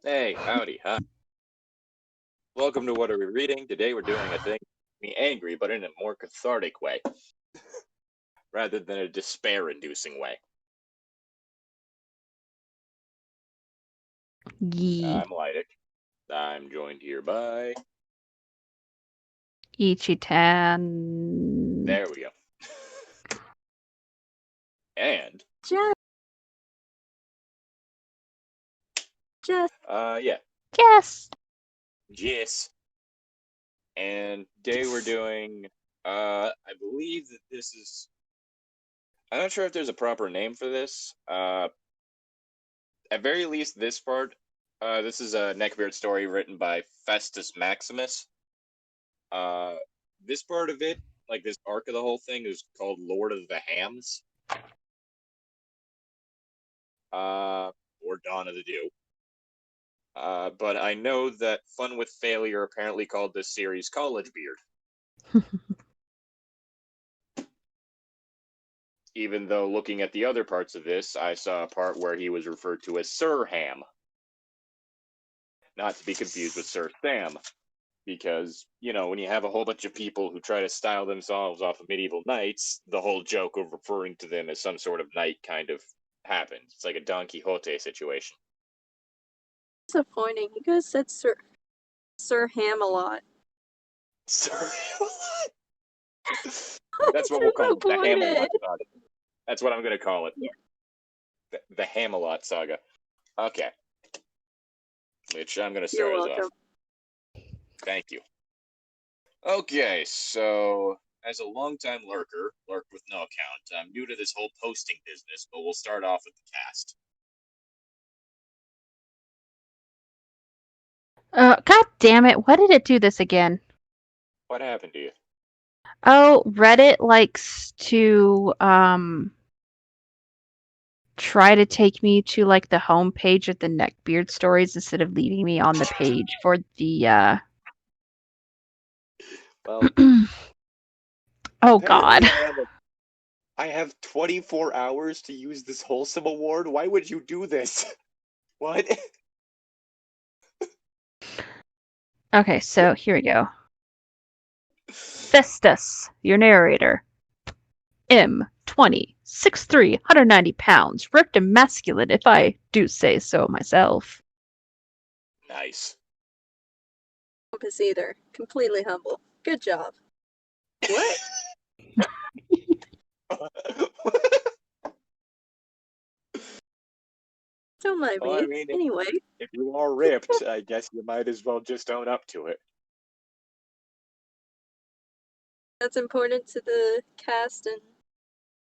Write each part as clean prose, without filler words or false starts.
Hey, howdy, huh? Welcome to What Are We Reading? Today we're doing a thing that makes me angry, but in a more cathartic way, rather than a despair-inducing way. Yee. I'm Llytic. I'm joined here by... Ichi-tan. There we go. And... Just yeah. Yes. Yes. And today we're doing... I believe that this is... I'm not sure if there's a proper name for this. At very least, this part... this is a Neckbeard story written by festasmaximus. This part of it, like this arc of the whole thing, is called Lord of the Hams. Or Dawn of the Dew. But I know that Fun with Failure apparently called this series College Beard. Even though looking at the other parts of this, I saw a part where he was referred to as Sir Ham. Not to be confused with Sir Sam. Because, you know, when you have a whole bunch of people who try to style themselves off of medieval knights, the whole joke of referring to them as some sort of knight kind of happens. It's like a Don Quixote situation. disappointing. You guys said Sir Hamalot. Sir Hamalot? That's what we'll call it. The Hamalot Saga. That's what I'm going to call it. Yeah. The Hamalot Saga. Okay. Which I'm going to start us off. Thank you. Okay, so as a longtime lurker, lurk with no account, I'm new to this whole posting business, but we'll start off with the cast. God damn it. Why did it do this again? What happened to you? Oh, Reddit likes to try to take me to like the home page of the Neckbeard stories instead of leaving me on the page for the Well, oh god. I have 24 hours to use this wholesome award. Why would you do this? What? Okay, so here we go. Festus, your narrator. M20, 6'3", 190 pounds, ripped and masculine, if I do say so myself. Nice. Pompous either. Completely humble. Good job. What? Don't mind me. Well, I mean, anyway. If you are ripped, I guess you might as well just own up to it. That's important to the cast and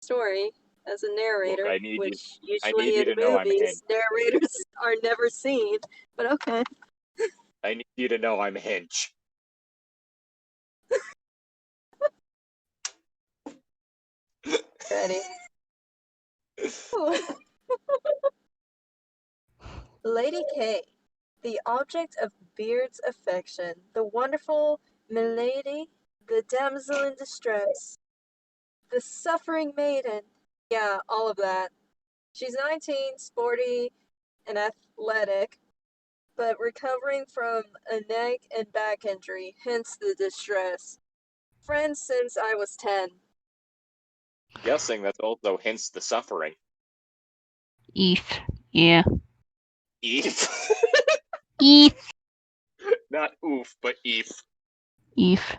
story as a narrator, Look, which usually in movies, narrators are never seen, but okay. I need you to know I'm Hinch. Ready. Lady K, the object of Beard's affection, the wonderful milady, the damsel in distress, the suffering maiden. Yeah, all of that. She's 19, sporty, and athletic, but recovering from a neck and back injury, hence the distress. Friends since I was 10. Guessing that's also hence the suffering. Eef. Yeah. Eef. Eef. Not oof, but eef. Eef.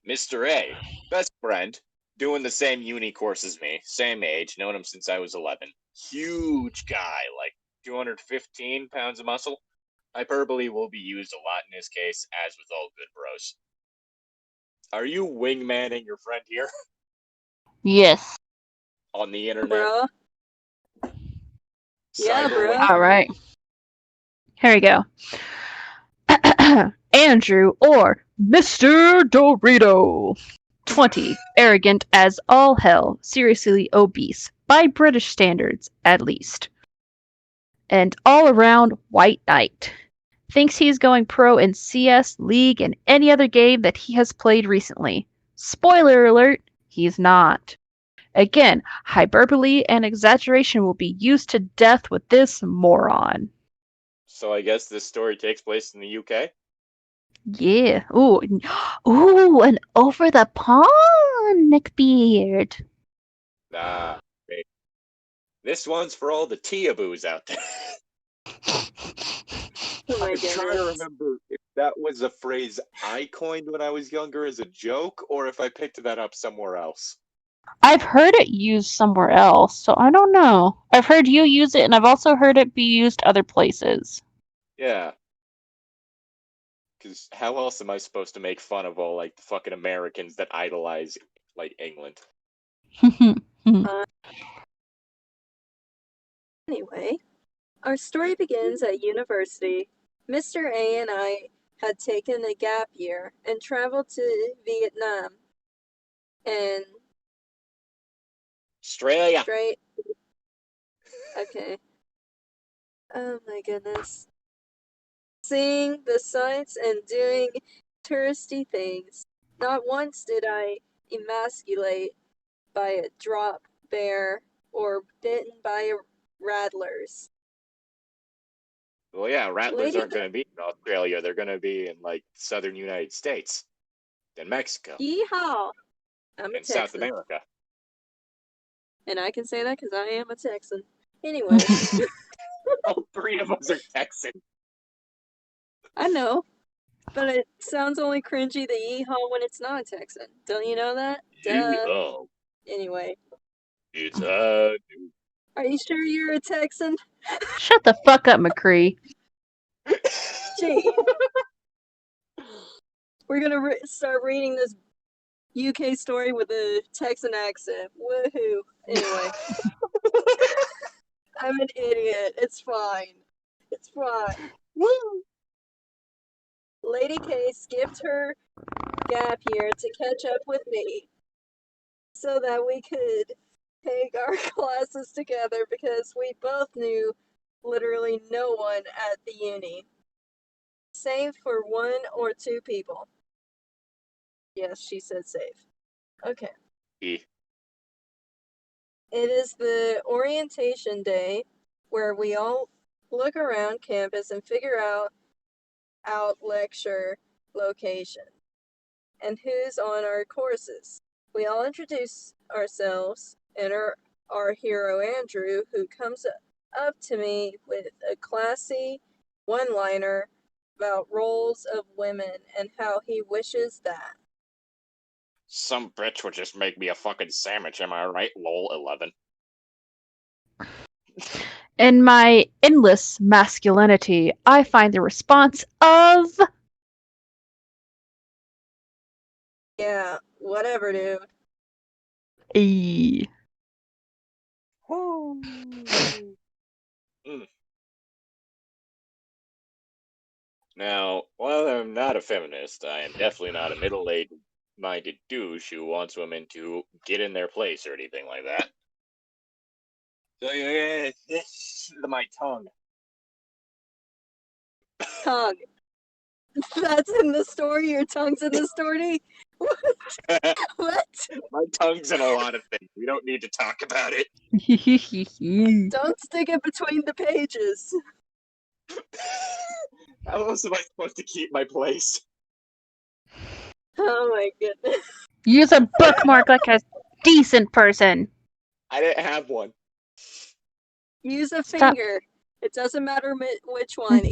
Mr. A, best friend, doing the same uni course as me, same age, known him since I was 11. Huge guy, like 215 pounds of muscle. Hyperbole will be used a lot in this case, as with all good bros. Are you wingmanning your friend here? Yes. On the internet? Bro. Yeah, bro. Alright. Here we go. Andrew or Mr. Dorito. 20. Arrogant as all hell. Seriously obese. By British standards, at least. And all around white knight. Thinks he's going pro in CS, League, and any other game that he has played recently. Spoiler alert, he's not. Again, hyperbole and exaggeration will be used to death with this moron. So I guess this story takes place in the UK? Yeah. Ooh. Ooh, and over the pond, Neckbeard. Nah, wait. This one's for all the Teaboos out there. Oh my I'm trying to goodness. remember if that was a phrase I coined when I was younger as a joke, or if I picked that up somewhere else. I've heard it used somewhere else, so I don't know. I've heard you use it, and I've also heard it be used other places. Yeah. Because how else am I supposed to make fun of all, like, the fucking Americans that idolize, like, England? Anyway, our story begins at university. Mr. A and I had taken a gap year and traveled to Vietnam and Australia! straight. Okay. Oh my goodness. Seeing the sights and doing touristy things. Not once did I emasculate by a drop bear or bitten by rattlers. Well, yeah, rattlers Lady aren't going to be in Australia. They're going to be in, like, southern United States, then Mexico, Yeehaw! I'm a and South Texan. America. And I can say that because I am a Texan. Anyway, All three of us are Texan. I know. But it sounds only cringy the yeehaw when it's not a Texan. Don't you know that? Duh. Oh, Anyway. it's Are you sure you're a Texan? Shut the fuck up, McCree. Gee. We're gonna start reading this UK story with a Texan accent. Woohoo. Anyway. I'm an idiot. It's fine. It's fine. Woo! Lady K skipped her gap year to catch up with me so that we could take our classes together because we both knew literally no one at the uni, save for one or two people. Yes, she said save. Okay. E. It is the orientation day where we all look around campus and figure out lecture location and who's on our courses. We all introduce ourselves and our hero Andrew, who comes up to me with a classy one-liner about roles of women and how he wishes that. Some bitch would just make me a fucking sandwich, am I right? Lol, 11. In my endless masculinity, I find the response of Yeah, whatever, dude. E. Mm. Now, while I'm not a feminist, I am definitely not a middle-aged minded douche who wants women to get in their place or anything like that. So yeah, this is my tongue. Tongue. That's in the story? Your tongue's in the story? What? My tongue's in a lot of things. We don't need to talk about it. Don't stick it between the pages. How else am I supposed to keep my place? Oh my goodness. Use a bookmark like a decent person. I didn't have one. Use a Stop. finger. It doesn't matter which one.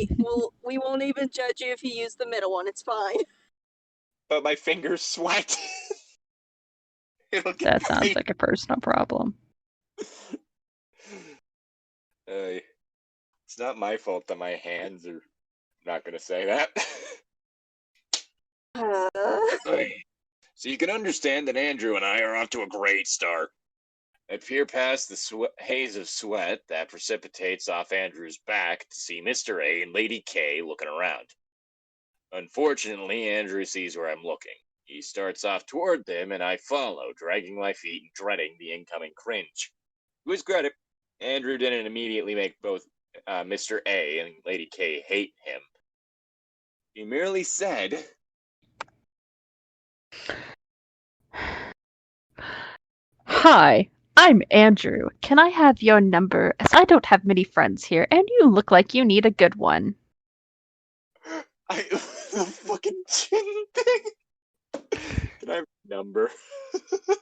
We won't even judge you if you use the middle one. It's fine. But my fingers sweat. That sounds like a personal problem. It's not my fault that my hands are not going to say that. So you can understand that Andrew and I are off to a great start. I peer past the haze of sweat that precipitates off Andrew's back to see Mr. A and Lady K looking around. Unfortunately, Andrew sees where I'm looking. He starts off toward them, and I follow, dragging my feet and dreading the incoming cringe. To his credit, Andrew didn't immediately make both Mr. A and Lady K hate him. He merely said, Hi, I'm Andrew. Can I have your number? As I don't have many friends here, and you look like you need a good one. The fucking chin thing. Can I have a number? Oh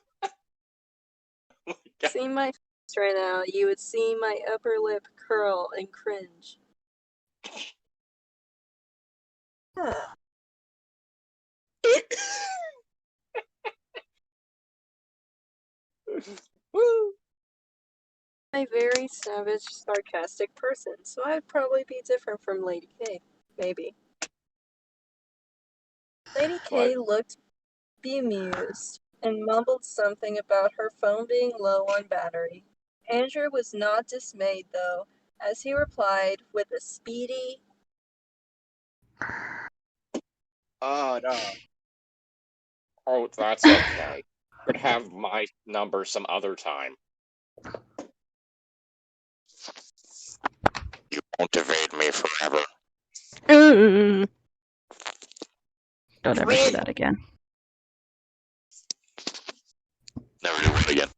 my God. See my face right now, you would see my upper lip curl and cringe. Woo. I'm a very savage, sarcastic person, so I'd probably be different from Lady K. Maybe. Lady K looked bemused and mumbled something about her phone being low on battery. Andrew was not dismayed, though, as he replied with a speedy, Oh, no. Oh, that's okay. You could have my number some other time. You won't evade me forever. Don't ever say that again. Never do it again.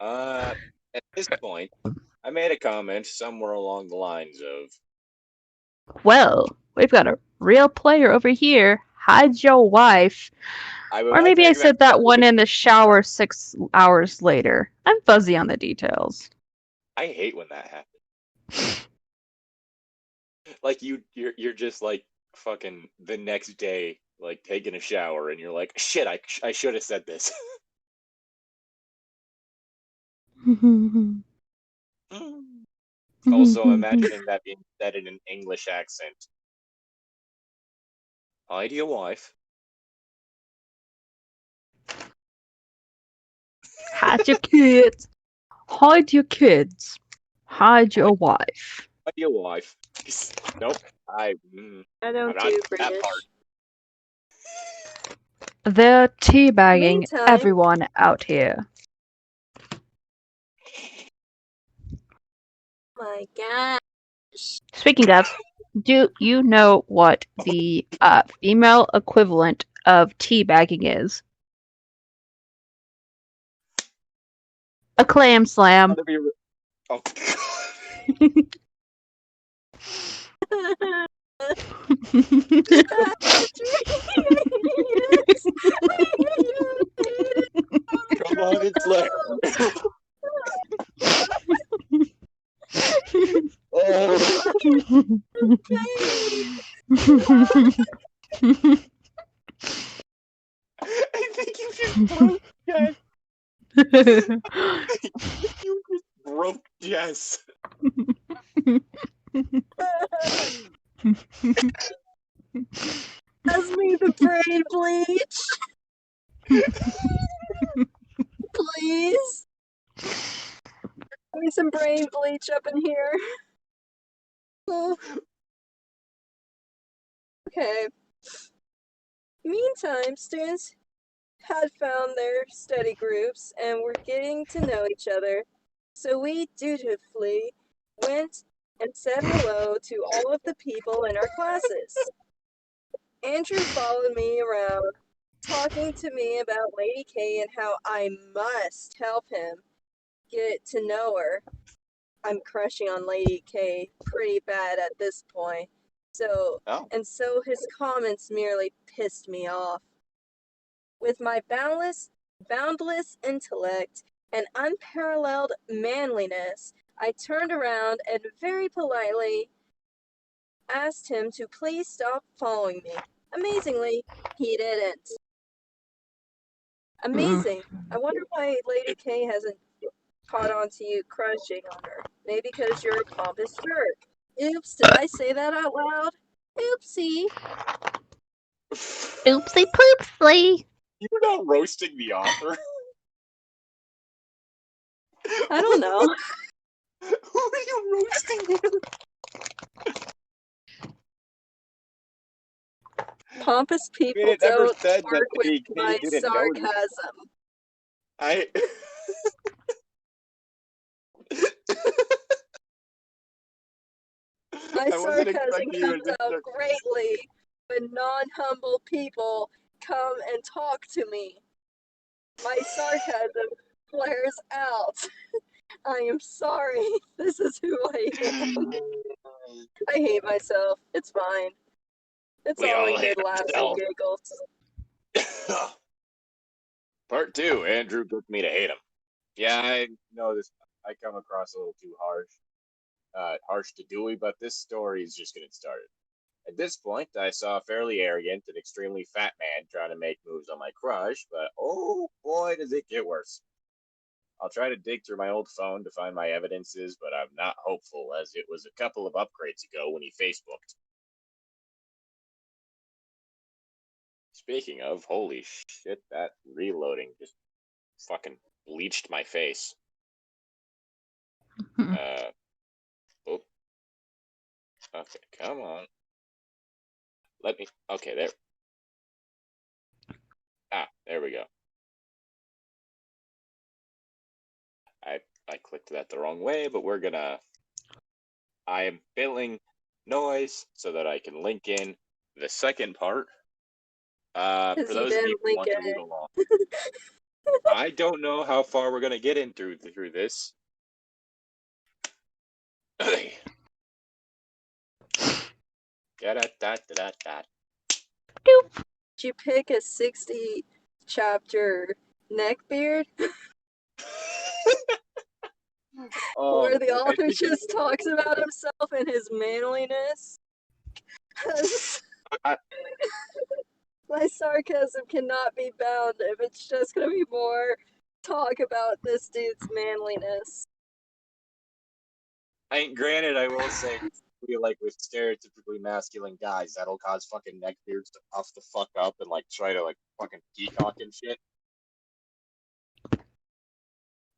At this point, I made a comment somewhere along the lines of, Well, we've got a real player over here. Hide your wife. Or maybe I said that one in the shower 6 hours later. I'm fuzzy on the details. I hate when that happens. Like you're just like fucking the next day, like taking a shower, and you're like, shit, I should have said this. Also, imagining that being said in an English accent. Hi to your wife. Hide your kids. Hide your kids. Hide your wife. Hi to your wife. Nope. I I'm don't not do that British. part. They're teabagging Meantime- everyone out here. My God. Speaking of, do you know what the female equivalent of teabagging is? A clam slam. Oh, come on, it's like. I think you just broke Jess. You just broke Jess. Pass me the brain bleach. Please. Give me some brain bleach up in here. Oh. Okay. Meantime, students had found their study groups and were getting to know each other, so we dutifully went and said hello to all of the people in our classes. Andrew followed me around, talking to me about Lady K and how I must help him get to know her. I'm crushing on Lady K pretty bad at this point. So his comments merely pissed me off. With my boundless intellect and unparalleled manliness, I turned around and very politely asked him to please stop following me. Amazingly, he didn't. Amazing. I wonder why Lady K hasn't caught on to you crushing on her. Maybe because you're a pompous jerk. Oops, did I say that out loud? Oopsie. Oopsie poopsie. You're not roasting the author. I don't know. Who are you roasting here? Pompous people don't work with my sarcasm. My sarcasm comes out greatly when non-humble people come and talk to me. My sarcasm flares out. I am sorry. This is who I am. I hate myself. It's fine. It's We all all in hate good laughs and ourselves. giggles. Part 2, Andrew took me to hate him. Yeah, I know this. I come across a little too harsh to Dewey, but this story is just getting started. At this point, I saw a fairly arrogant and extremely fat man trying to make moves on my crush, but oh boy, does it get worse. I'll try to dig through my old phone to find my evidences, but I'm not hopeful, as it was a couple of upgrades ago when he Facebooked. Speaking of, holy shit, that reloading just fucking bleached my face. Oh, okay, come on. Let me, okay, there. There we go. I clicked that the wrong way, but I am filling noise so that I can link in the second part. For Because you those of you didn't who link want to read it. along, I don't know how far we're gonna get in through this. Doop. Did you pick a 60 chapter Neckbeard where the author just talks about himself and his manliness? My sarcasm cannot be bound if it's just gonna be more talk about this dude's manliness. Granted, I will say, like with stereotypically masculine guys, that'll cause fucking neckbeards to puff the fuck up and like try to like fucking peacock and shit.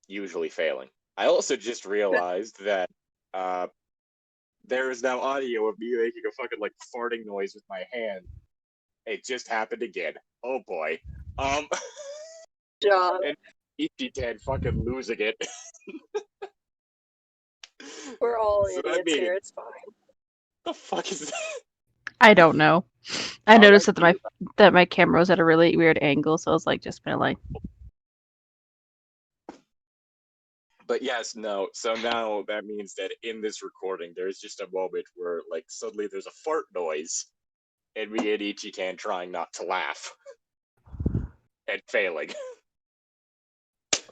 Usually failing. I also just realized that there is now audio of me making a fucking like farting noise with my hand. It just happened again. Oh boy. Job. And Ichi-tan fucking losing it. We're all So idiots here, it's fine. the fuck is that? I don't know. I Oh, noticed that's that my camera was at a really weird angle, so I was like, just been like, But yes, no. So now that means that in this recording, there's just a moment where, like, suddenly there's a fart noise, and me and Ichi-tan trying not to laugh and failing.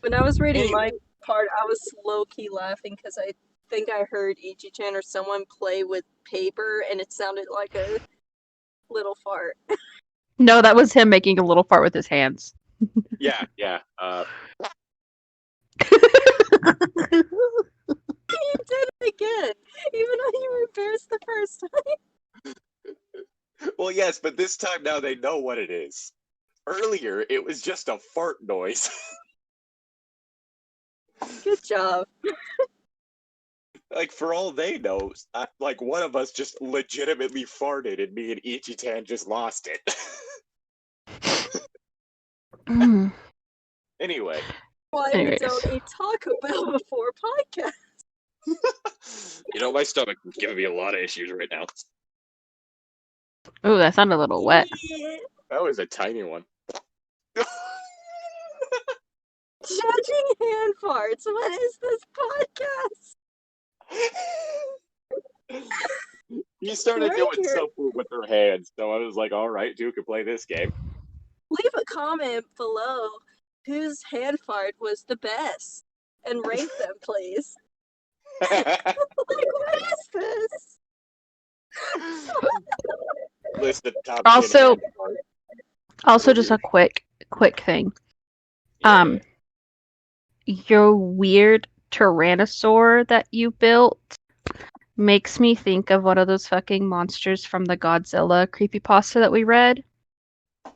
When I was reading Anyway. my part, I was low key laughing because I think I heard Ichi-chan or someone play with paper, and it sounded like a little fart. no, that was him making a little fart with his hands. Yeah. You did it again, even though you were embarrassed the first time. Well, yes, but this time now they know what it is. Earlier, it was just a fart noise. Good job. Like, for all they know, like, one of us just legitimately farted, and me and Ichi-tan just lost it. Anyway. Why Anyways. we don't eat Taco Bell before podcast? You know, my stomach is giving me a lot of issues right now. Ooh, that sounded a little wet. Yeah. That was a tiny one. Judging hand farts. What is this podcast? You started Right doing here. something with her hands, so I was like, all right, Duke can play this game. Leave a comment below whose hand fart was the best and rate them, please. Like, what is this? List the top 10 Also- hand farts. Also, just a quick thing. Yeah. Your weird tyrannosaur that you built makes me think of one of those fucking monsters from the Godzilla creepypasta that we read.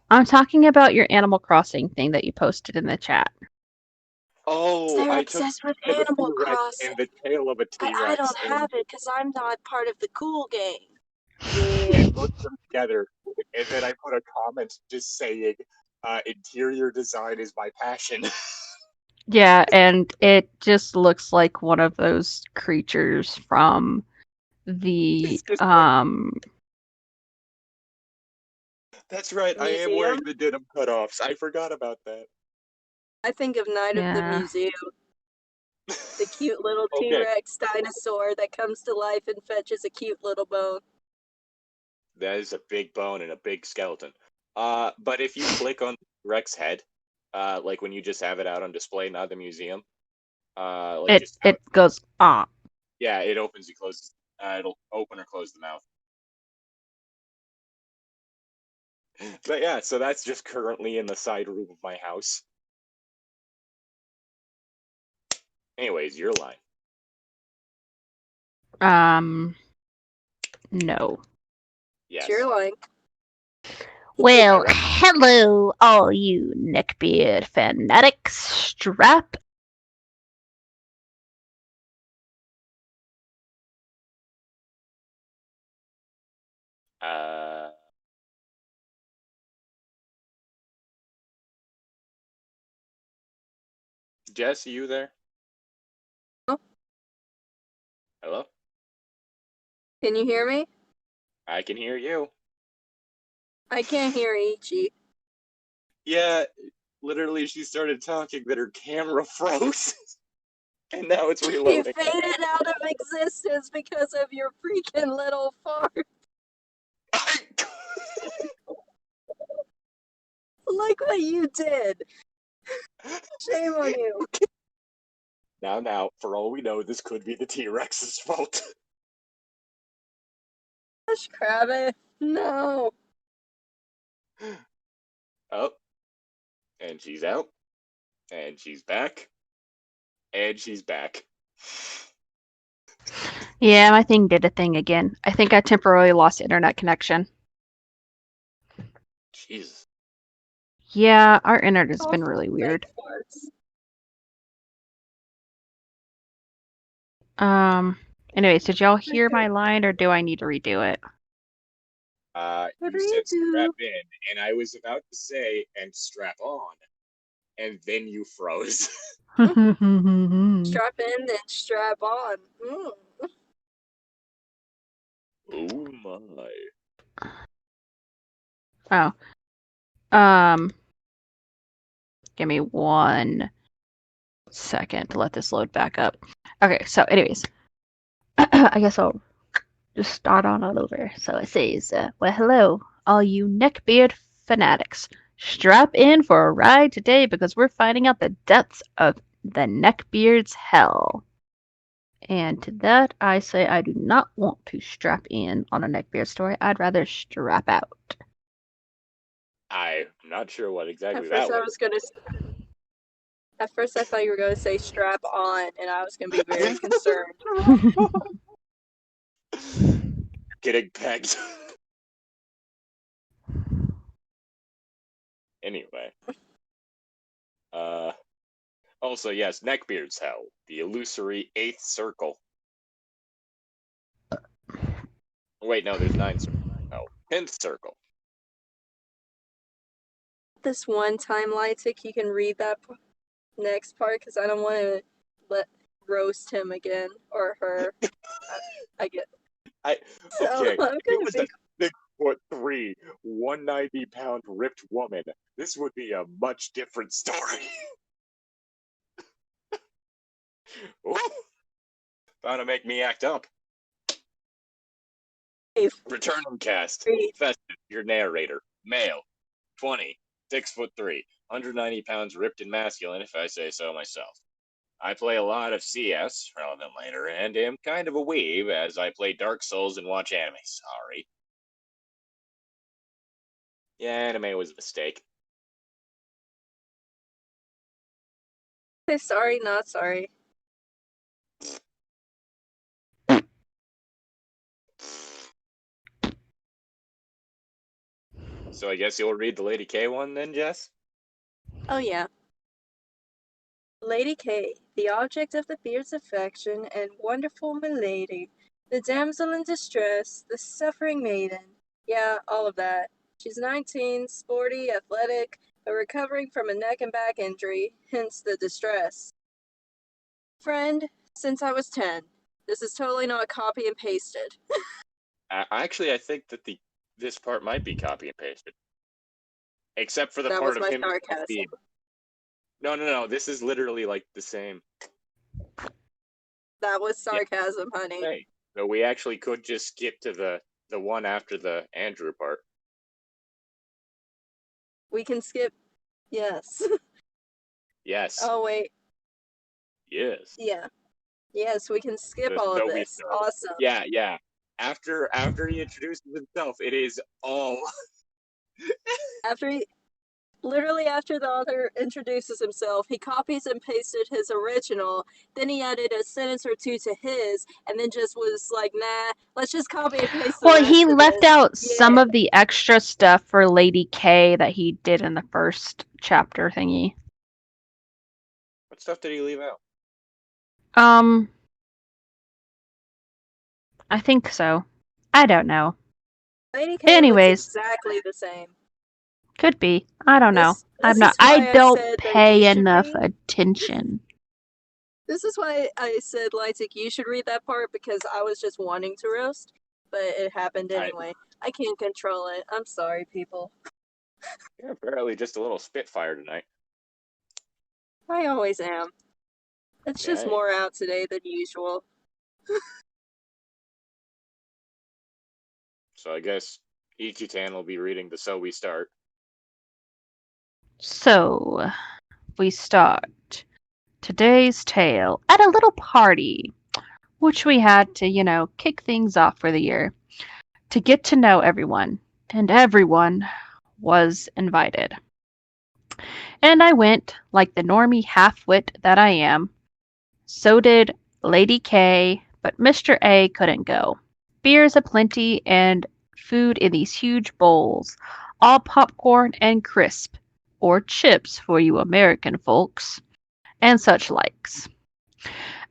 I'm talking about your Animal Crossing thing that you posted in the chat. Oh, They're I took obsessed with the Animal T-Rex Crossing. and the tail of a T-Rex. I don't have it because I'm not part of the cool gang. And put them together. And then I put a comment just saying, interior design is my passion. Yeah, and it just looks like one of those creatures from the It's just That's right, I am Museum? wearing the denim cutoffs. I forgot about that. I think of Night of the Yeah. Museum. The cute little Okay. T-Rex dinosaur that comes to life and fetches a cute little bone. That is a big bone and a big skeleton. But if you click on Rex head, like when you just have it out on display, not the museum, like just how It goes ah. yeah, it opens and closes. It'll open or close the mouth. But yeah, so that's just currently in the side room of my house. Anyways, your line. No. Yes. You're lying. Well, hello, all you Neckbeard fanatics. Strap. Uh. Jess, you there? Oh. Hello? Can you hear me? I can hear you. I can't hear Ichi. Yeah, literally, she started talking, that her camera froze, and now it's He reloading. faded out of existence because of your freaking little fart. Like what you did. Shame on you. Now, for all we know, this could be the T-Rex's fault. Gosh, Krabbit. No. Oh, and she's out, and she's back, and she's back. Yeah, my thing did a thing again. I think I temporarily lost internet connection. Jesus. Yeah, our internet has been really weird. Anyways, did y'all hear my line or do I need to redo it? What You do you said strap do? in, and I was about to say, and strap on, and then you froze. Strap in and strap on. Oh my. Oh. Give me 1 second to let this load back up. Okay, so anyways, I guess I'll just start on all over. So it says, well, hello, all you neckbeard fanatics. Strap in for a ride today because we're finding out the depths of the neckbeard's hell. And to that, I say I do not want to strap in on a neckbeard story. I'd rather strap out. I'm not sure what exactly At that first, I was. was gonna. At first, I thought you were gonna say strap on, and I was gonna be very concerned. Getting pegged. Anyway. Also, yes, Neckbeard's hell. The illusory 8th circle. Wait, no, there's 9 circles. No, 10th circle. This one time, Llytic, you can read that next part because I don't want to roast him again or her. I get. So Okay, I'm it gonna was be. a 6'3", 190-pound ripped woman. This would be a much different story. Bound to make me act up. Returning cast. Festive, your narrator. Male. 20. 6'3", 190 pounds, ripped and masculine, if I say so myself. I play a lot of CS, relevant later, and am kind of a weeb as I play Dark Souls and watch anime. Sorry. Yeah, anime was a mistake. Say sorry, not sorry. So I guess you'll read the Lady K one then, Jess? Oh yeah. Lady K, the object of the beard's affection, and wonderful milady, the damsel in distress, the suffering maiden. Yeah, all of that. She's 19, sporty, athletic, but recovering from a neck and back injury, hence the distress. Friend, since I was 10. This is totally not copy and pasted. Actually, I think that this part might be copy and pasted. Except for the That part was of my him sarcasm. being No. This is literally like the same. That was sarcasm, honey. Hey, so we actually could just skip to the one after the Andrew part. We can skip. Yes. Yes. Oh, wait. Yes. Yeah. Yes, we can skip The all of so we this. start. Awesome. Yeah. After he introduces himself, it is all Literally after the author introduces himself, he copies and pasted his original, then he added a sentence or two to his, and then just was like, nah, let's just copy and paste the Well, rest he of left this. out some Yeah. of the extra stuff for Lady K that he did in the first chapter thingy. What stuff did he leave out? I think so. I don't know. Lady K Anyways, looks exactly the same. could be. I don't know. This is I why I don't said that pay you should enough read. attention. This is why I said, Llytic, you should read that part, because I was just wanting to roast, but it happened anyway. I can't control it. I'm sorry, people. You're apparently just a little spitfire tonight. I always am. It's just Yeah. more out today than usual. So I guess Ichi-tan will be reading the So We Start. So, we start today's tale at a little party, which we had to, kick things off for the year, to get to know everyone, and everyone was invited. And I went, like the normie half-wit that I am. So did Lady K, but Mr. A couldn't go. Beers aplenty and food in these huge bowls, all popcorn and crisp, or chips for you American folks, and such likes.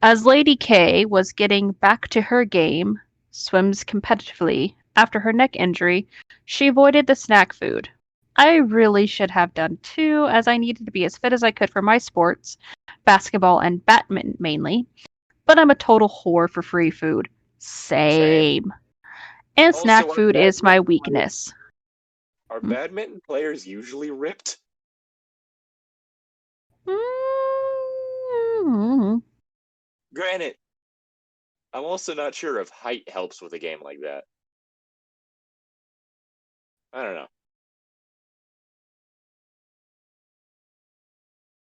As Lady K was getting back to her game, swims competitively, after her neck injury, she avoided the snack food. I really should have done too, as I needed to be as fit as I could for my sports, basketball and badminton mainly, but I'm a total whore for free food. Same. And snack Also, food is my weakness. Are badminton players usually ripped? Mm-hmm. Granted, I'm also not sure if height helps with a game like that. I don't know.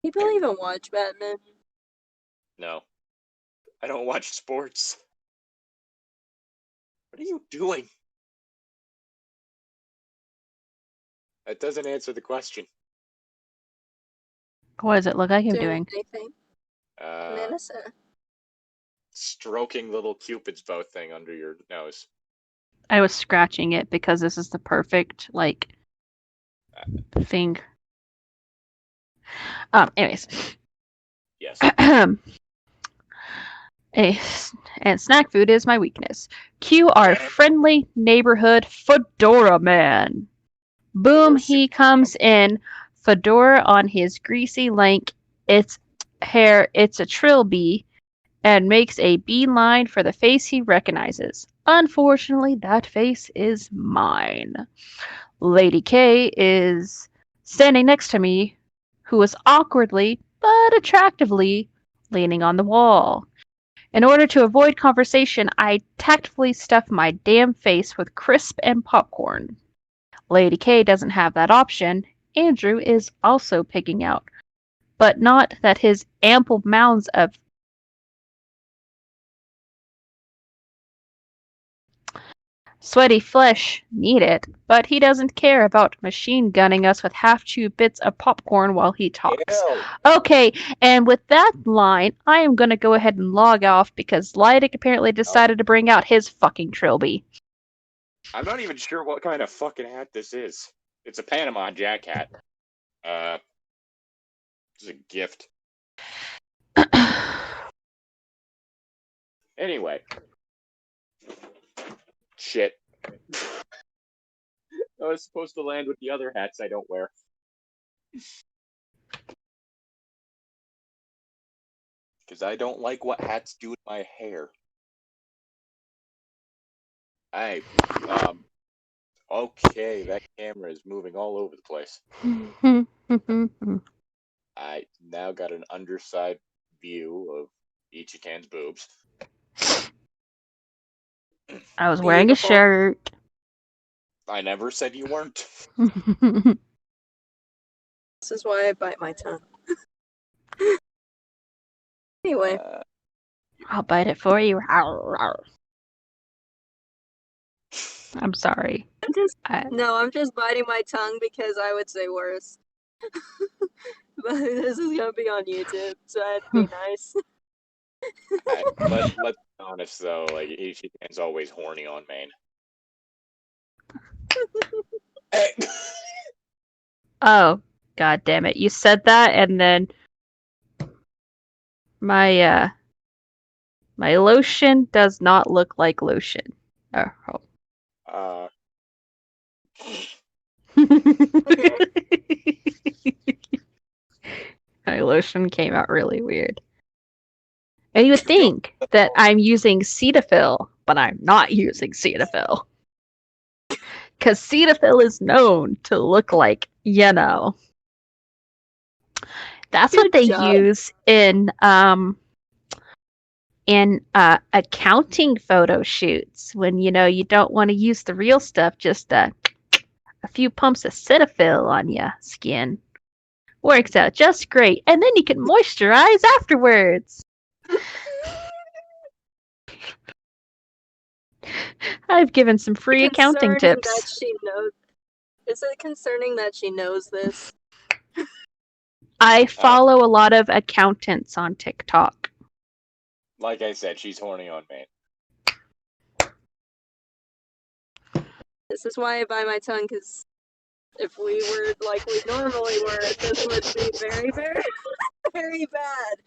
People even watch badminton. No. I don't watch sports. What are you doing? That doesn't answer the question. What does it look like I'm doing? Anything. I'm innocent. Stroking little Cupid's bow thing under your nose. I was scratching it because this is the perfect, thing. Anyways. Yes. And snack food is my weakness. Cue our friendly neighborhood fedora man. Boom, he comes in, fedora on his greasy lank, it's hair, it's a trilby, and makes a beeline for the face he recognizes. Unfortunately, that face is mine. Lady K is standing next to me, who is awkwardly but attractively leaning on the wall. In order to avoid conversation, I tactfully stuff my damn face with crisp and popcorn. Lady K doesn't have that option. Andrew is also picking out, but not that his ample mounds of sweaty flesh need it, but he doesn't care about machine gunning us with half-chewed bits of popcorn while he talks. Ew. Okay, and with that line, I am going to go ahead and log off because Llytic apparently decided to bring out his fucking trilby. I'm not even sure what kind of fucking hat this is. It's a Panama Jack hat. It's a gift. Anyway. Shit. I was supposed to land with the other hats I don't wear. Because I don't like what hats do to my hair. Okay, that camera is moving all over the place. I now got an underside view of Ichi-tan's boobs. I was wearing a Beautiful. shirt. I never said you weren't. This is why I bite my tongue. Anyway, I'll bite it for you. I'm sorry. I'm just biting my tongue because I would say worse. But this is gonna be on YouTube, so I had to be nice. Let's be honest though, like Ichi-tan's always horny on main. Hey. Oh, god damn it. You said that and then my lotion does not look like lotion. Oh. My lotion came out really weird. And you would think that I'm using Cetaphil, but I'm not using Cetaphil. Because Cetaphil is known to look like, that's what they use in accounting photo shoots when you don't want to use the real stuff, just a few pumps of Cetaphil on your skin. Works out just great, and then you can moisturize afterwards. I've given some free accounting tips. Is it concerning that she knows this? I follow a lot of accountants on TikTok. Like I said, she's horny on main. This is why I bite my tongue, because if we were like we normally were, this would be very, very, very bad.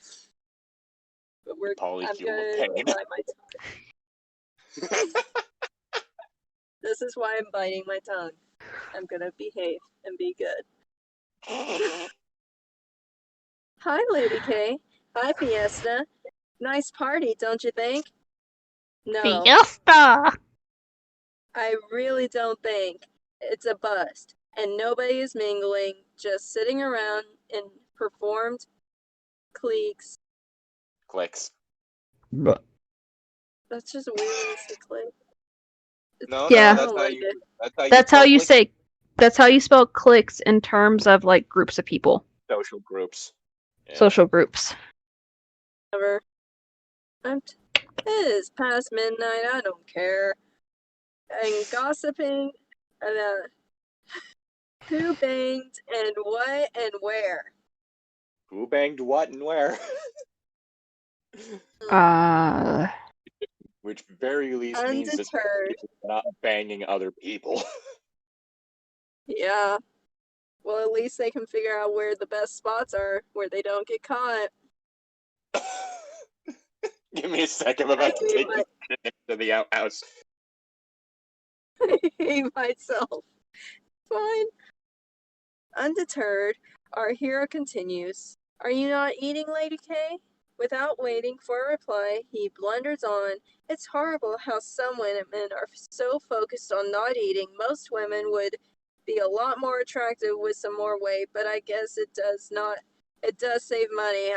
But I'm gonna bite my tongue. This is why I'm biting my tongue. I'm gonna behave and be good. Hi, Lady K. Hi, Fiesta. Nice party, don't you think? No. Fiesta! I really don't think. It's a bust. And nobody is mingling, just sitting around in performed cliques. Clicks. That's just weird when it's a click. No, yeah. That's how you say. That's how you spell cliques in terms of like groups of people. Social groups. Yeah. Social groups. Whatever. It is past midnight. I don't care. And gossiping. And who banged and what and where? Who banged what and where? Which very least means that they're not banging other people. Yeah. Well, at least they can figure out where the best spots are, where they don't get caught. Give me a second. I'm about to take you to the outhouse. I hate myself. Fine. Undeterred, our hero continues. Are you not eating, Lady K? Without waiting for a reply, he blunders on. It's horrible how some women are so focused on not eating. Most women would be a lot more attractive with some more weight, but I guess it does not. It does save money.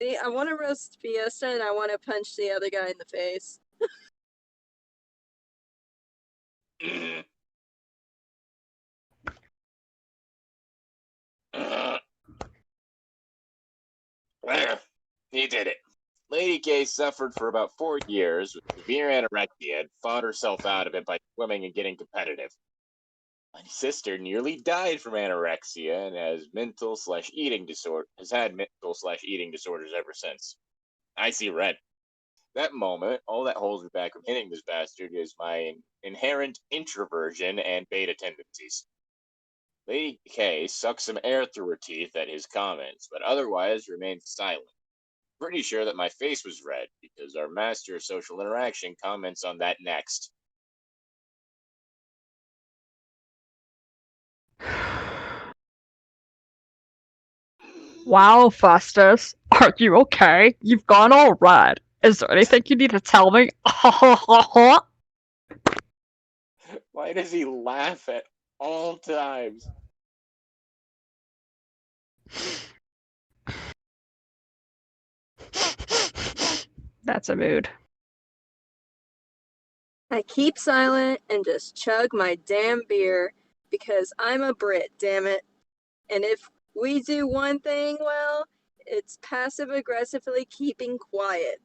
See, I want to roast Fiesta and I want to punch the other guy in the face. He did it. Lady K suffered for about 4 years with severe anorexia and fought herself out of it by swimming and getting competitive. My sister nearly died from anorexia and has had mental/eating disorders ever since. I see red. That moment, all that holds me back from hitting this bastard is my inherent introversion and beta tendencies. Lady K sucks some air through her teeth at his comments, but otherwise remains silent. Pretty sure that my face was red, because our master of social interaction comments on that next. Wow, Festus, are you okay? You've gone all red. Is there anything you need to tell me? Why does he laugh at all times? That's a mood. I keep silent and just chug my damn beer because I'm a Brit, damn it. And if we do one thing well, it's passive aggressively keeping quiet.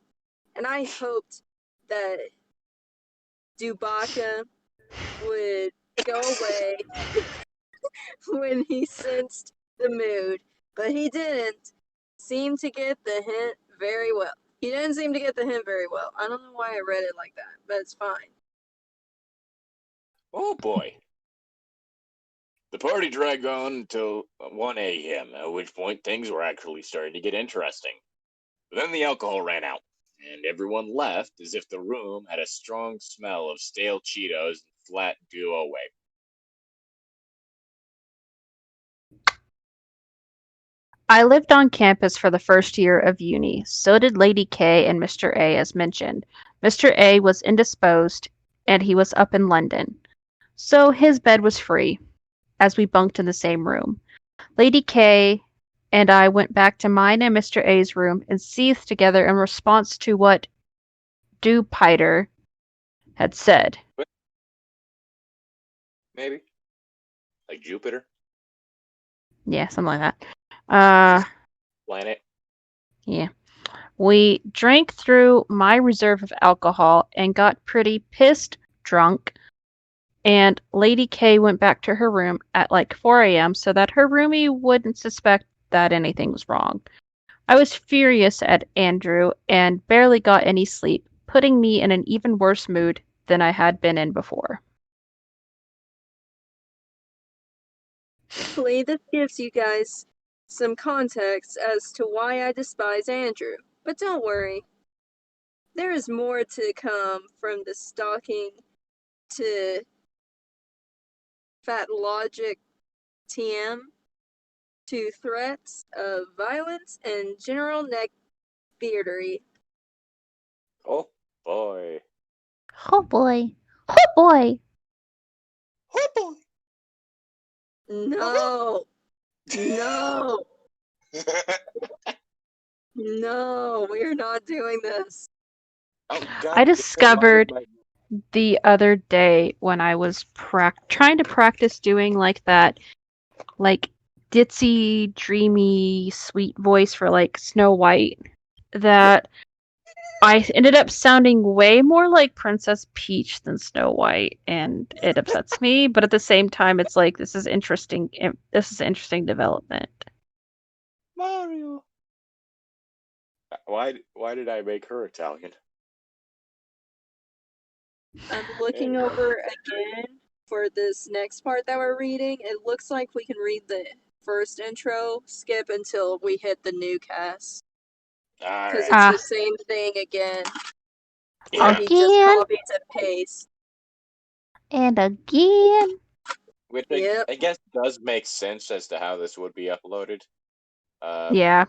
And I hoped that Dubaka would go away when he sensed the mood, but he didn't seem to get the hint very well. He didn't seem to get the hint very well. I don't know why I read it like that, but it's fine. Oh boy. The party dragged on until 1 a.m., at which point things were actually starting to get interesting. But then the alcohol ran out, and everyone left as if the room had a strong smell of stale Cheetos and flat duo whey. I lived on campus for the first year of uni. So did Lady K and Mr. A, as mentioned. Mr. A was indisposed, and he was up in London. So his bed was free, as we bunked in the same room. Lady K and I went back to mine and Mr. A's room and seethed together in response to what Dupiter had said. Maybe? Like Jupiter? Yeah, something like that. Planet? Yeah. We drank through my reserve of alcohol and got pretty pissed drunk. And Lady K went back to her room at like 4 a.m. so that her roomie wouldn't suspect that anything was wrong. I was furious at Andrew and barely got any sleep, putting me in an even worse mood than I had been in before. Hopefully, this gives you guys some context as to why I despise Andrew. But don't worry, there is more to come from the stalking to Fat Logic TM to threats of violence and general neckbeardery. Oh boy. Oh boy. Oh boy. Oh boy. No! No! No, we're not doing this. Oh, God, I discovered the other day when I was trying to practice doing like that, like ditzy, dreamy, sweet voice for like Snow White, that I ended up sounding way more like Princess Peach than Snow White, and it upsets me. But at the same time, it's like this is interesting. This is interesting development. Mario. Why did I make her Italian? I'm looking over again for this next part that we're reading. It looks like we can read the first intro, skip until we hit the new cast. All Because right. it's the same thing again. Yeah. He just copies and pastes. And again. Which Yep. I guess does make sense as to how this would be uploaded. Yeah.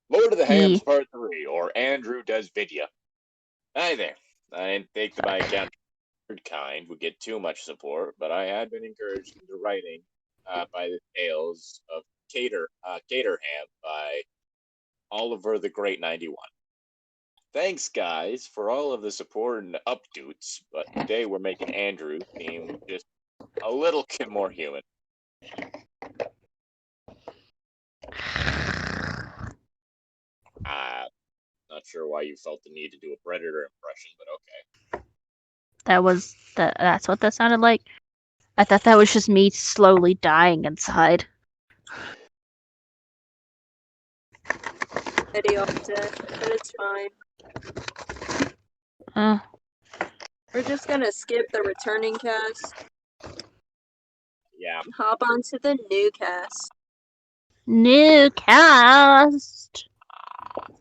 Lord of the Hams Part 3, or Andrew Does Vidya. Hi there. I didn't think that my account kind would get too much support, but I had been encouraged into writing by the tales of Caterham by Oliver the Great 91. Thanks, guys, for all of the support and updates, but today we're making Andrew seem just a little bit more human. Not sure why you felt the need to do a Predator impression, but okay. That's what that sounded like. I thought that was just me slowly dying inside. Eddie off death, but it's fine. We're just gonna skip the returning cast. Yeah. Hop onto the new cast. New cast.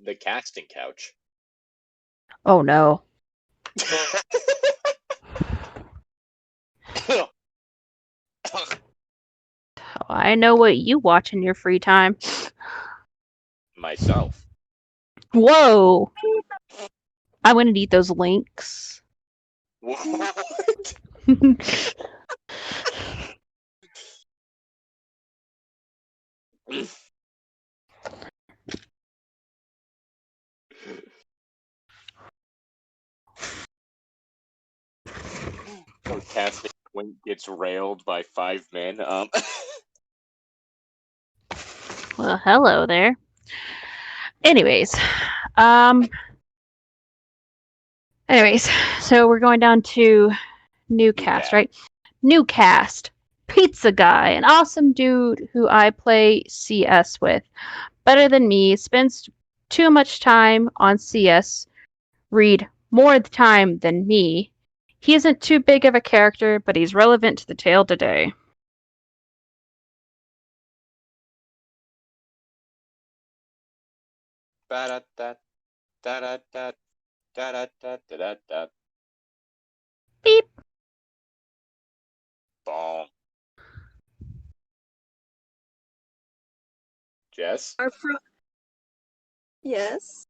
The casting couch. Oh no. I know what you watch in your free time. What? Sarcastic Twink gets railed by 5 men. Well, hello there. Anyways, so we're going down to new cast, right? New cast. Pizza guy, an awesome dude who I play CS with. Better than me, spends too much time on CS, read more time than me. He isn't too big of a character, but he's relevant to the tale today. Beep. Bong. Jess? Yes,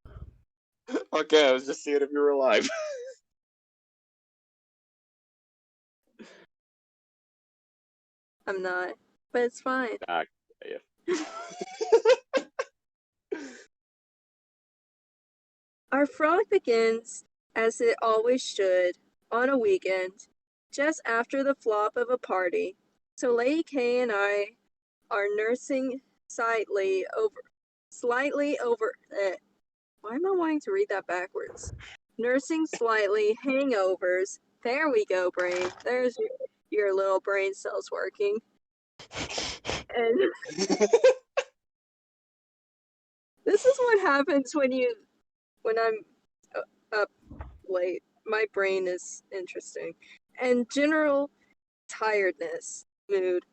Okay, I was just seeing if you were alive. I'm not, but it's fine. Yeah. Our frolic begins, as it always should, on a weekend, just after the flop of a party. So Lady K and I are nursing slightly over. Why am I wanting to read that backwards? Nursing slightly hangovers. There we go, brain. There's your little brain cells working. And this is what happens when I'm up late. My brain is interesting. And general tiredness mood.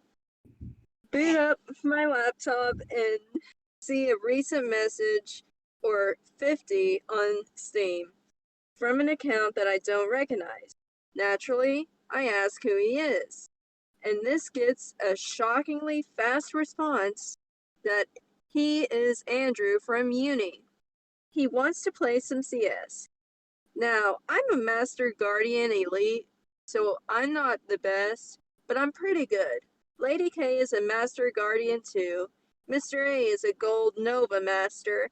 Boot up my laptop and see a recent message or 50 on Steam from an account that I don't recognize. Naturally, I ask who he is, and this gets a shockingly fast response that he is Andrew from uni. He wants to play some CS. Now, I'm a Master Guardian Elite, so I'm not the best, but I'm pretty good. Lady K is a Master Guardian too. Mr. A is a Gold Nova Master,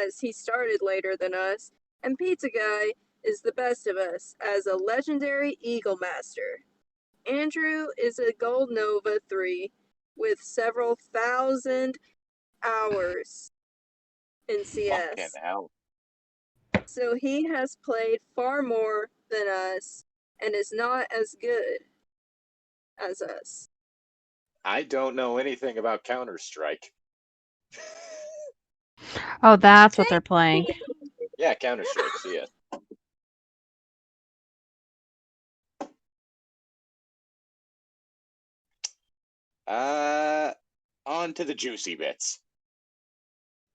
as he started later than us, and Pizza Guy is the best of us, as a Legendary Eagle Master. Andrew is a Gold Nova 3, with several thousand hours in CS. Fucking hell. So he has played far more than us and is not as good as us. I don't know anything about Counter-Strike. Oh, that's what they're playing. Yeah, Counter-Strike, CS. On to the juicy bits.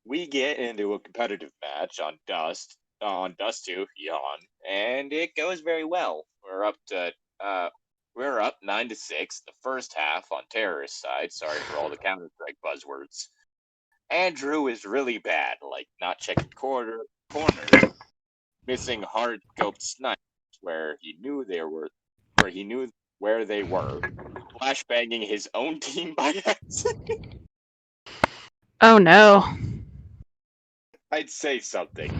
We get into a competitive match on Dust 2, Yawn, and it goes very well. We're up 9-6 the first half on terrorist side. Sorry for all the Counter-Strike buzzwords. Andrew is really bad, like not checking corners, missing hard scoped snipes where he knew where they were, flashbanging his own team by accident. Oh no. I'd say something,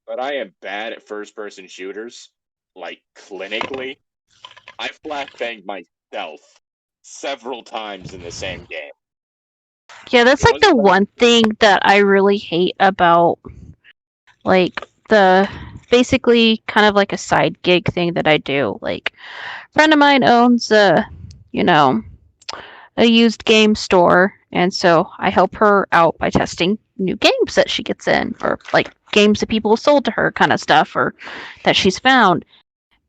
but I am bad at first-person shooters, like clinically. I flashbanged myself several times in the same game. Yeah, that's like the one thing that I really hate about like the basically kind of like a side gig thing that I do. Like a friend of mine owns a used game store, and so I help her out by testing new games that she gets in, or like games that people have sold to her kind of stuff, or that she's found.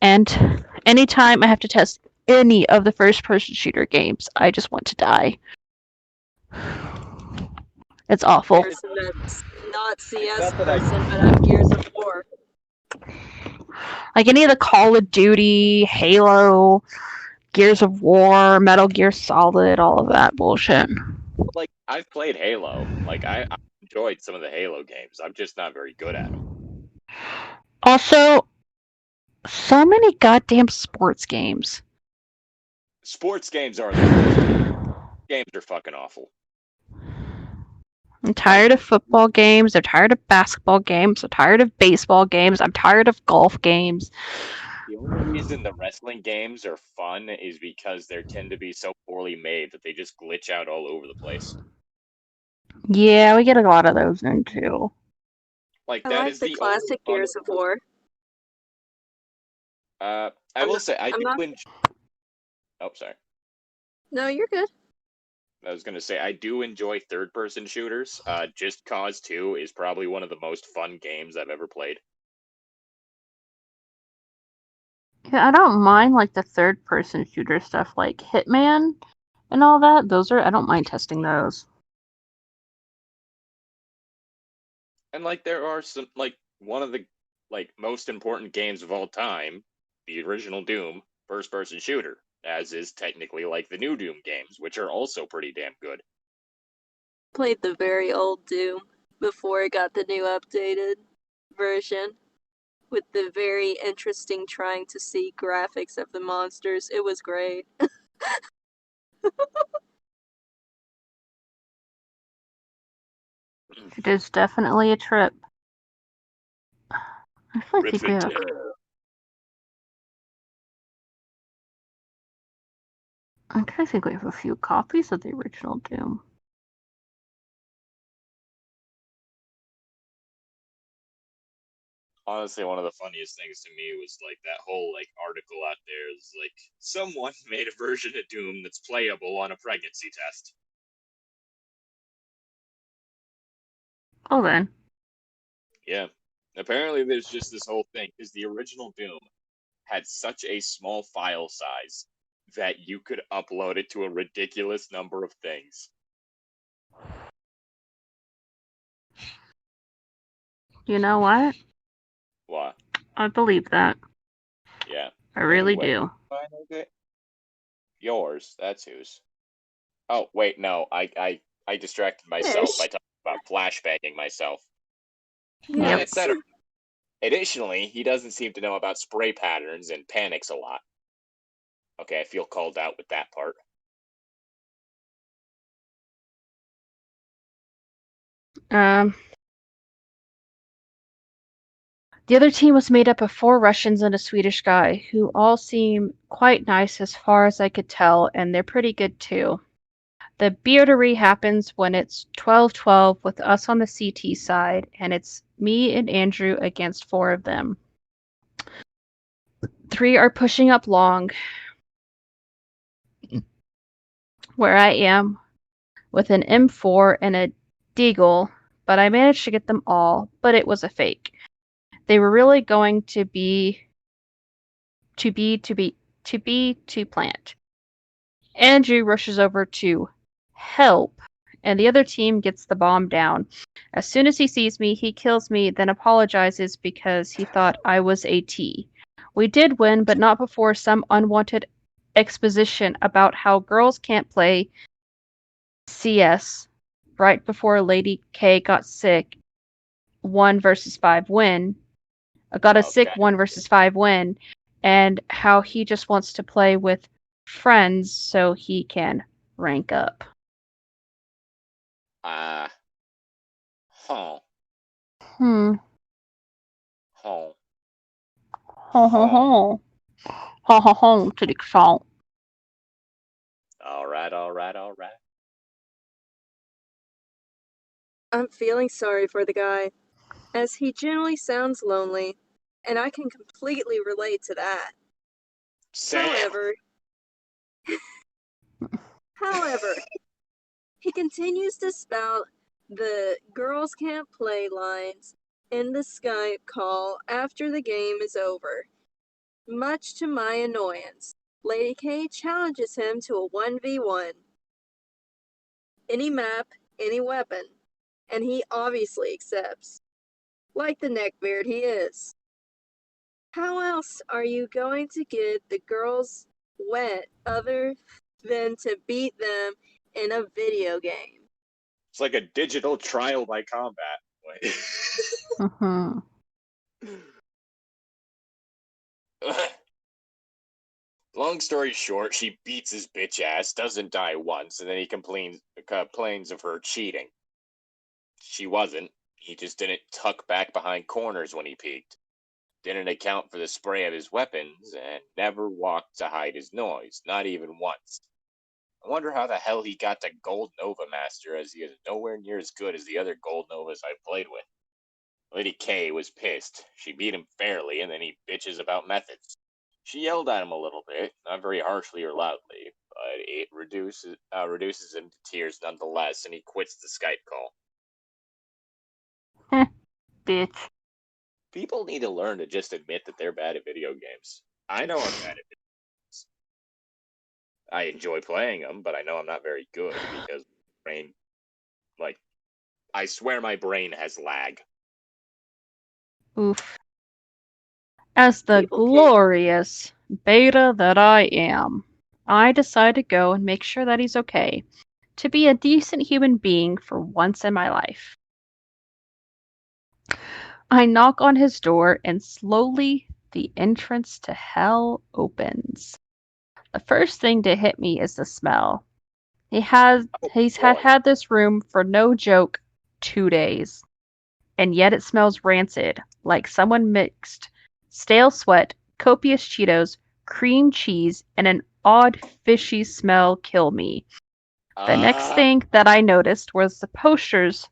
And anytime I have to test any of the first person shooter games, I just want to die. It's awful. That's not CS person, but I'm Gears of War. Like any of the Call of Duty, Halo, Gears of War, Metal Gear Solid, all of that bullshit. Like, I've played Halo. Like, I enjoyed some of the Halo games. I'm just not very good at them. Also, So many goddamn sports games. Sports games are the worst. Games are fucking awful. I'm tired of football games. I'm tired of basketball games. I'm tired of baseball games. I'm tired of golf games. The only reason the wrestling games are fun is because they tend to be so poorly made that they just glitch out all over the place. Yeah, we get a lot of those in too. Like I that like is the the only classic fun. Gears of War. I will say I I'm do not. enjoy. Oh, sorry. No, you're good. I was gonna say I do enjoy third-person shooters. Just Cause 2 is probably one of the most fun games I've ever played. Yeah, I don't mind like the third person shooter stuff like Hitman and all that. I don't mind testing those. And like there are some one of the most important games of all time, the original Doom, first-person shooter, as is technically like the new Doom games, which are also pretty damn good. Played the very old Doom before it got the new updated version with the very interesting trying to see graphics of the monsters. It was great. It is definitely a trip. I actually think we have. I'm trying to think we have a few copies of the original Doom. Honestly, one of the funniest things to me was like that whole article out there is like someone made a version of Doom that's playable on a pregnancy test. Oh then. Yeah. Apparently there's just this whole thing because the original Doom had such a small file size that you could upload it to a ridiculous number of things. You know what? What? I believe that. Yeah. I really Anyway, do. yours. That's whose. Oh wait, no. I distracted myself by Ish. talking about flashbanging myself. Yep. Yes. Etc. Additionally, he doesn't seem to know about spray patterns and panics a lot. Okay, I feel called out with that part. Um, the other team was made up of 4 Russians and a Swedish guy, who all seem quite nice as far as I could tell, and they're pretty good too. The beardery happens when it's 12-12 with us on the CT side, and it's me and Andrew against 4 of them. 3 are pushing up long, where I am, with an M4 and a Deagle, but I managed to get them all, but it was a fake. They were really going to plant. Andrew rushes over to help, and the other team gets the bomb down. As soon as he sees me, he kills me, then apologizes because he thought I was a T. We did win, but not before some unwanted exposition about how girls can't play CS right before Lady K got sick 1 versus 5 win. Got a sick Okay. 1 versus 5 win, and how he just wants to play with friends so he can rank up. Uh, huh. Hmm. Huh. Ho ho Huh. ho. Ho ho ho to the salt. Alright, alright, alright. I'm feeling sorry for the guy, as he generally sounds lonely, and I can completely relate to that. Sam! However, he continues to spout the girls can't play lines in the Skype call after the game is over. Much to my annoyance, Lady K challenges him to a 1v1. Any map, any weapon, and he obviously accepts. Like the neckbeard he is. How else are you going to get the girls wet other than to beat them in a video game? It's like a digital trial by combat. Mm-hmm. Long story short, she beats his bitch ass, doesn't die once, and then he complains of her cheating. She wasn't. He just didn't tuck back behind corners when he peeked. Didn't account for the spray of his weapons, and never walked to hide his noise, not even once. I wonder how the hell he got to Gold Nova Master, as he is nowhere near as good as the other Gold Novas I've played with. Lady K was pissed. She beat him fairly, and then he bitches about methods. She yelled at him a little bit, not very harshly or loudly, but it reduces him to tears nonetheless, and he quits the Skype call. Bitch. People need to learn to just admit that they're bad at video games. I know I'm bad at video games. I enjoy playing them, but I know I'm not very good because brain, I swear my brain has lag. Oof. As the People can't- glorious beta that I am, I decide to go and make sure that he's okay. To be a decent human being for once in my life. I knock on his door and slowly the entrance to hell opens. The first thing to hit me is the smell. He's had this room for no joke 2 days. And yet it smells rancid, like someone mixed stale sweat, copious Cheetos, cream cheese, and an odd fishy smell kill me. The next thing that I noticed was the posters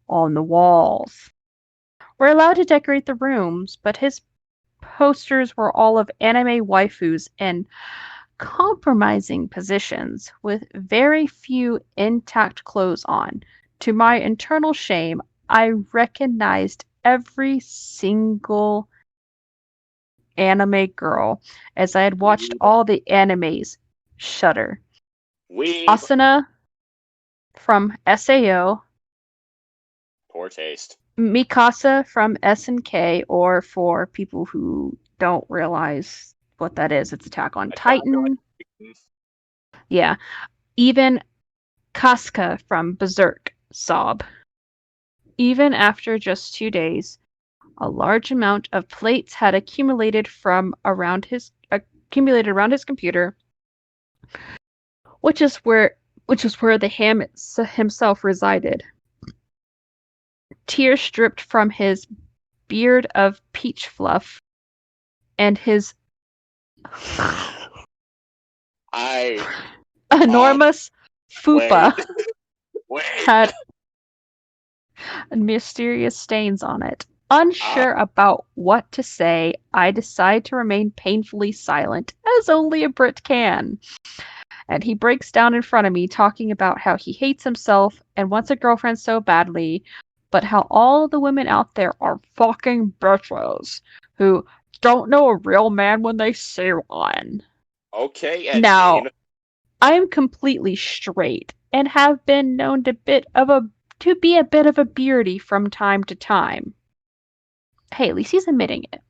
on the walls. We're allowed to decorate the rooms, but his posters were all of anime waifus in compromising positions with very few intact clothes on. To my internal shame, I recognized every single anime girl as I had watched all the animes. Shudder. Asuna from SAO. Poor taste. Mikasa from SNK, or for people who don't realize what that is, it's Attack on Titan. Yeah. Even Casca from Berserk. Sob. Even after just 2 days, a large amount of plates had accumulated around his computer, which is where the ham himself resided. Tears dripped from his beard of peach fluff, and his enormous fupa had mysterious stains on it. Unsure about what to say, I decide to remain painfully silent, as only a Brit can. And he breaks down in front of me, talking about how he hates himself and wants a girlfriend so badly, but how all the women out there are fucking bitches who don't know a real man when they see one. Okay, Ed Now, Gein. I am completely straight and have been known to be a bit of a beardy from time to time. Hey, at least he's admitting it.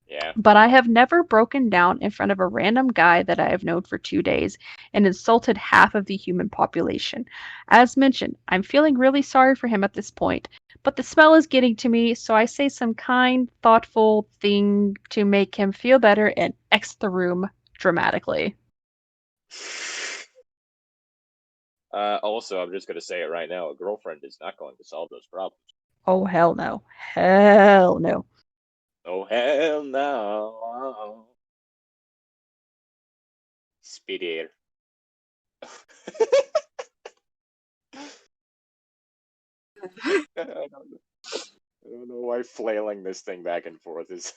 Yeah. But I have never broken down in front of a random guy that I have known for 2 days and insulted half of the human population. As mentioned, I'm feeling really sorry for him at this point, but the smell is getting to me, so I say some kind, thoughtful thing to make him feel better and exit the room dramatically. Also, I'm just going to say it right now. A girlfriend is not going to solve those problems. Oh, hell no. Hell no. Oh, hell no. Speedy. I don't know why flailing this thing back and forth is...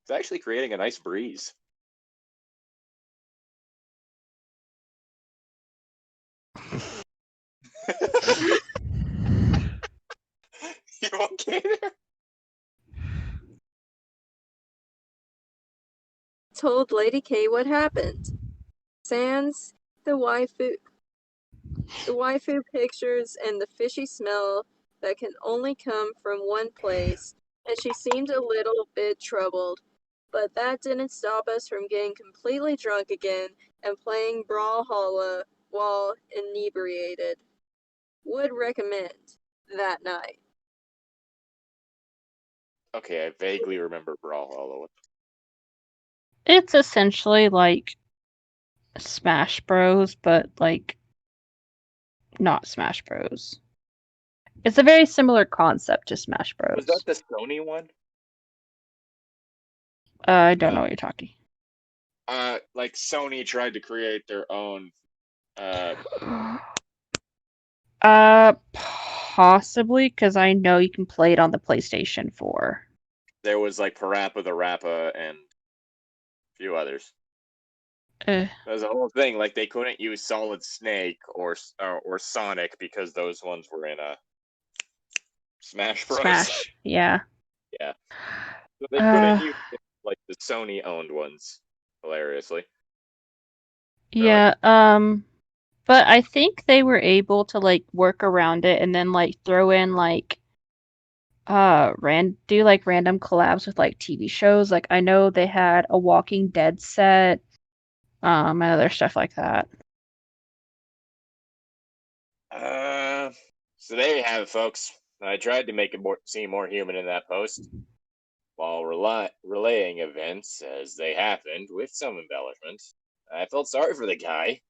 It's actually creating a nice breeze. You okay there? Told Lady K what happened. Sans the waifu pictures and the fishy smell that can only come from one place, and she seemed a little bit troubled. But that didn't stop us from getting completely drunk again and playing Brawlhalla while inebriated. Would recommend that night. Okay, I vaguely remember Brawlhalla. It's essentially like Smash Bros, but like not Smash Bros. It's a very similar concept to Smash Bros. Was that the Sony one? I don't know what you're talking. Like Sony tried to create their own. Possibly because I know you can play it on the PlayStation 4. There was like Parappa the Rappa and a few others. Uh, There's a whole thing like they couldn't use Solid Snake or Sonic because those ones were in Smash Bros. Smash, yeah. Yeah, so they couldn't use like the Sony owned ones. Hilariously. Yeah, but I think they were able to like work around it and then like throw in like do like random collabs with like TV shows. Like I know they had a Walking Dead set, and other stuff like that. So there you have it, folks. I tried to make it seem more human in that post, while relaying events as they happened with some embellishment. I felt sorry for the guy,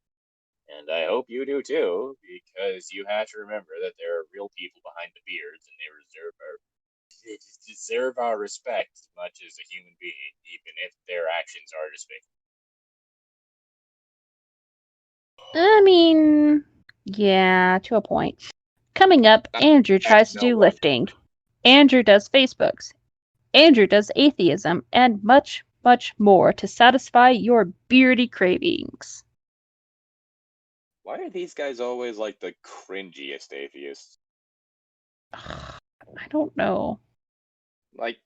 and I hope you do too, because you have to remember that there are real people behind the beards, and they deserve our respect as much as a human being, even if their actions are despicable. I mean, yeah, to a point. Coming up, Andrew tries to do lifting. Andrew does Facebooks. Andrew does atheism, and much, much more to satisfy your beardy cravings. Why are these guys always like the cringiest atheists? I don't know. Like,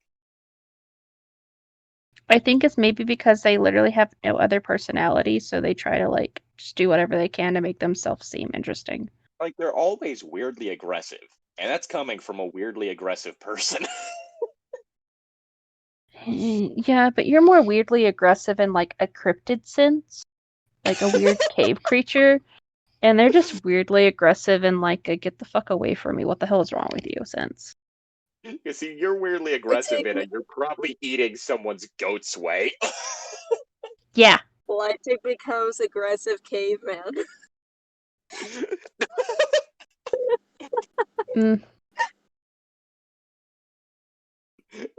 I think it's maybe because they literally have no other personality, so they try to like just do whatever they can to make themselves seem interesting. like they're always weirdly aggressive, and that's coming from a weirdly aggressive person. Yeah, but you're more weirdly aggressive in like a cryptid sense, like a weird cave creature, and they're just weirdly aggressive in like a get the fuck away from me, what the hell is wrong with you sense. You see, you're weirdly aggressive in it. You're probably eating someone's goat's way. Yeah. Llytic becomes aggressive caveman.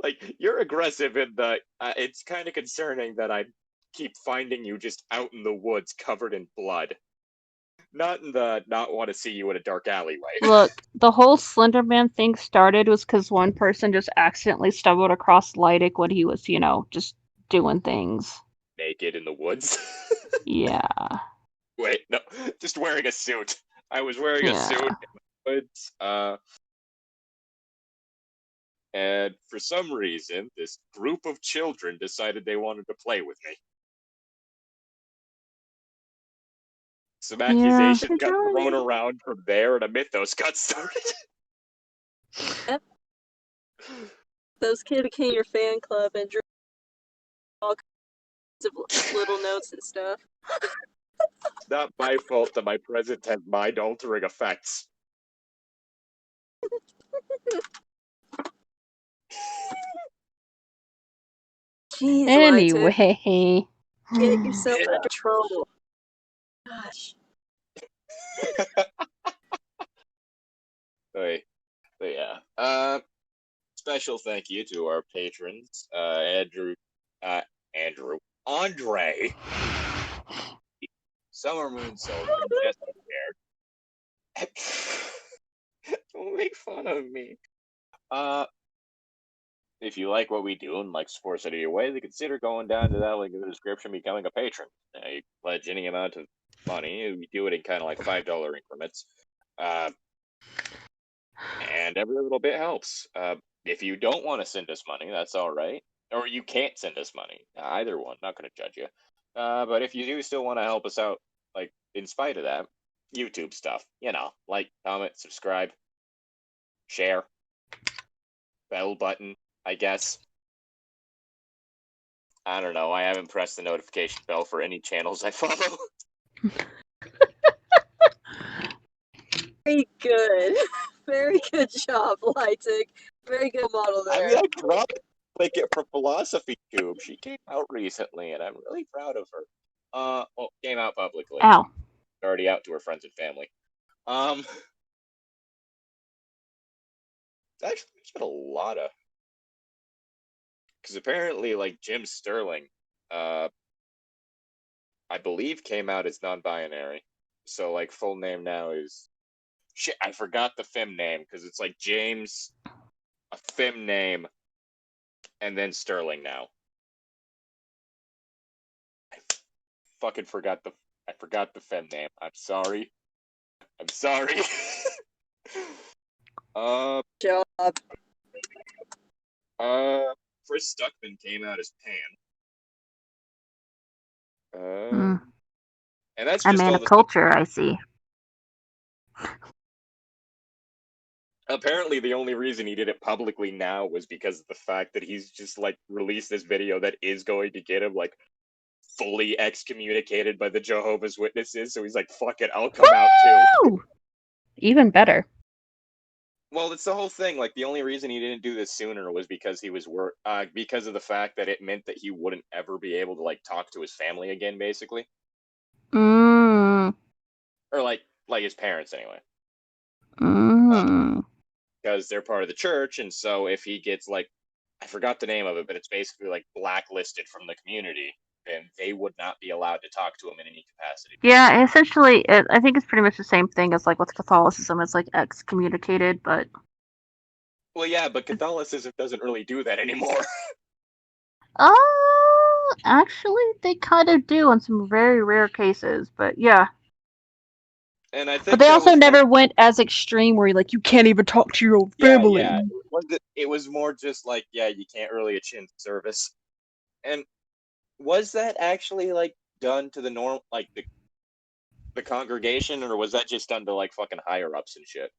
Like, you're aggressive in the. It's kind of concerning that I keep finding you just out in the woods covered in blood. Not in the not want to see you in a dark alleyway. Look, the whole Slenderman thing started was because one person just accidentally stumbled across Llytic when he was, just doing things. Naked in the woods? Yeah. Wait, no, just wearing a suit. I was wearing a suit in the woods, and for some reason, this group of children decided they wanted to play with me. Some accusations got thrown around from there, and a mythos got started. Yep. Those kids became your fan club and drew all kinds of little notes and stuff. It's not my fault that my present has mind-altering effects. Jeez, anyway. Get yourself under control. Gosh. But yeah. Special thank you to our patrons, Andre, Summer Moon Soldier, and Jessica Baird. Don't make fun of me. If you like what we do and like support us in any way, then consider going down to that link in the description, becoming a patron. You can pledge any amount of money. We do it in kind of like $5 increments. And every little bit helps. If you don't want to send us money, that's all right. Or you can't send us money. Either one. Not going to judge you. But if you do still want to help us out, like, in spite of that, YouTube stuff, like, comment, subscribe, share, bell button, I guess. I don't know. I haven't pressed the notification bell for any channels I follow. Very good. Very good job, Llytic. Very good model there. I mean, I brought like it for Philosophy Tube. She came out recently, and I'm really proud of her. Well, came out publicly. Ow. Already out to her friends and family. Actually, there's been a lot of, because apparently, like Jim Sterling, I believe came out as non-binary. So like full name now is shit. I forgot the fem name because it's like James, a fem name, and then Sterling now. I fucking forgot the. I forgot the fem name. I'm sorry. I'm sorry. Job. Chris Stuckman came out as Pan. And that's A just man all of the culture, I see. Apparently the only reason he did it publicly now was because of the fact that he's just like released this video that is going to get him like fully excommunicated by the Jehovah's Witnesses. So he's like, fuck it, I'll come out too. Woo! Even better. Well, it's the whole thing. Like the only reason he didn't do this sooner was because he was because of the fact that it meant that he wouldn't ever be able to like talk to his family again, basically. Mm. Or like his parents anyway. Mm. Because they're part of the church, and so if he gets like, I forgot the name of it, but it's basically like blacklisted from the community, then they would not be allowed to talk to him in any capacity. Yeah, essentially, I think it's pretty much the same thing as like with Catholicism. It's like excommunicated, but Well, yeah, but Catholicism doesn't really do that anymore. actually, they kind of do in some very rare cases. But yeah, And I think but they that also was never went as extreme where like you can't even talk to your own family. Yeah. It was more just like, yeah, you can't really attend service. And was that actually like done to the normal, like the congregation, or was that just done to like fucking higher ups and shit?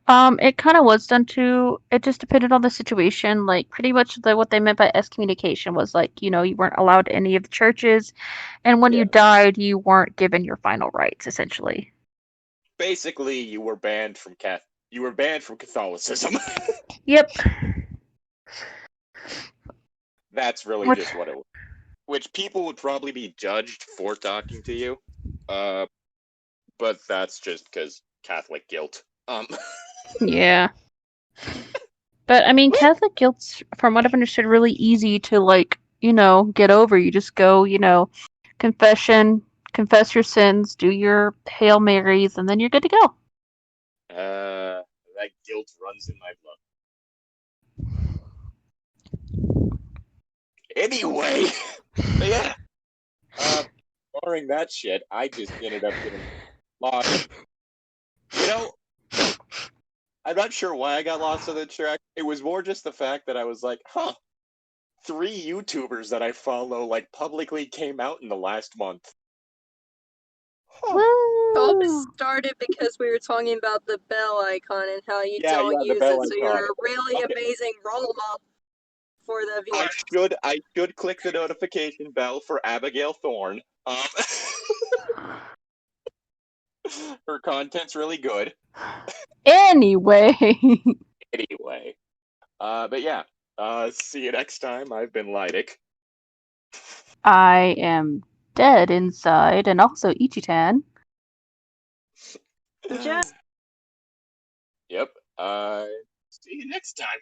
It kind of was done too. It just depended on the situation. Like pretty much what they meant by excommunication was like, you weren't allowed to any of the churches, and when you died, you weren't given your final rites, essentially. Basically, you were banned from Catholicism. Yep. That's really just what it was. Which people would probably be judged for talking to you. But that's just because Catholic guilt. Yeah. But I mean, Catholic guilt's, from what I've understood, really easy to like, get over. You just go, confession, confess your sins, do your Hail Marys, and then you're good to go. That guilt runs in my blood. Anyway, but yeah. Barring that shit, I just ended up getting lost. I'm not sure why I got lost on the track. It was more just the fact that I was like, 3 YouTubers that I follow like publicly came out in the last month. All this started because we were talking about the bell icon and how you don't use it, so you're a really amazing role model for the viewers. I should click the notification bell for Abigail Thorne. Her content's really good. Anyway. But yeah. See you next time. I've been Llytic. I am dead inside, and also Ichi-tan. Just. Yep. See you next time.